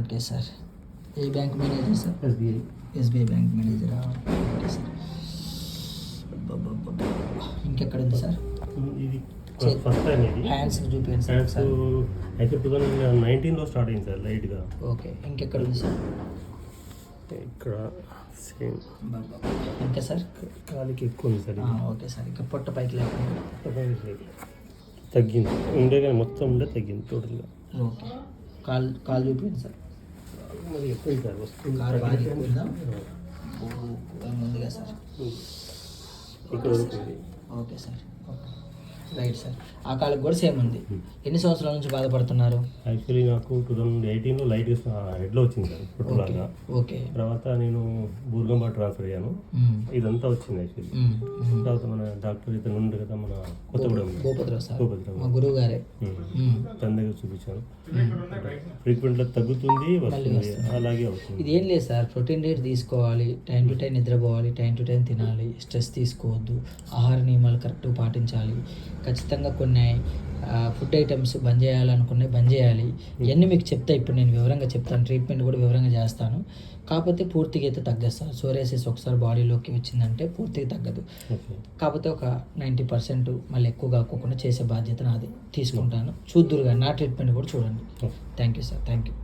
Okay sir. ఏ bank manager sir? SBI. SBI bank మేనేజరా? Okay sir. ఇంకెక్కడ ఉంది సార్? ఇది ఫస్ట్ టైం ఇది. హ్యాండ్స్కి చూపించండి సార్. హ్యాండ్స్ అయితే 2019లో స్టార్ట్ అయింది సార్ లైట్గా. ఓకే, ఇంకెక్కడ ఉంది సార్? ఇక్కడ సేమ్. ఇంకా సార్? కాలికి ఎక్కువ ఉంది సార్. Okay sir. ఇంకా పొట్ట పైకి లేకుండా తగ్గింది, ఉండే కానీ మొత్తం ఉండే తగ్గింది టోటల్గా. ఓకే, కాలు చూపించండి సార్. మరి ఎక్కువ సార్ వస్తుంది. కాలు బాగా ఎక్కువ ఉందా? ముందుగా సార్ ఇక్కడ ఉంటుంది. Okay sir. Okay, right sir. ఆ కాళ్ళకి కూడా సేమ్ ఉంది. ఎన్ని సంవత్సరాల నుంచి బాధపడుతున్నారు? యాక్చువల్లీ నాకు 2018లో లైట్గా హెడ్లో వచ్చింది సార్ పుట్టులాగా. ఓకే. తర్వాత నేను బూర్గంబా ట్రాన్స్ఫర్ అయ్యాను. ఇదంతా వచ్చింది యాక్చువల్లీ. తర్వాత మన డాక్టర్ ఇతను ఉంది కదా మన కొత్తగూడెం భూపతిరావు సార్, మా గురువు గారే, తన దగ్గర చూపించాను. ఫ్రీక్వెంట్గా తగ్గుతుంది, వస్తుంది, అలాగే అవుతుంది. ఇది ఏం లేదు సార్, ప్రోటీన్ డైట్ తీసుకోవాలి, టైం టు టైం నిద్రపోవాలి, టైం టు టైం తినాలి, స్ట్రెస్ తీసుకోవద్దు, ఆహార నియమాలు కరెక్ట్గా పాటించాలి. ఖచ్చితంగా కొన్ని ఫుడ్ ఐటమ్స్ బంద్ చేయాలనుకున్నాయి బంద్ చేయాలి. ఇవన్నీ మీకు చెప్తా, ఇప్పుడు నేను వివరంగా చెప్తాను, ట్రీట్మెంట్ కూడా వివరంగా చేస్తాను. కాకపోతే పూర్తిగా అయితే తగ్గదు సార్. సోరియాసిస్ ఒకసారి బాడీలోకి వచ్చిందంటే పూర్తిగా తగ్గదు. కాకపోతే ఒక 90% మళ్ళీ ఎక్కువ కాకుండా చేసే బాధ్యత నాది, తీసుకుంటాను. చూద్దురుగా నా ట్రీట్మెంట్ కూడా చూడండి. Thank you sir, thank you.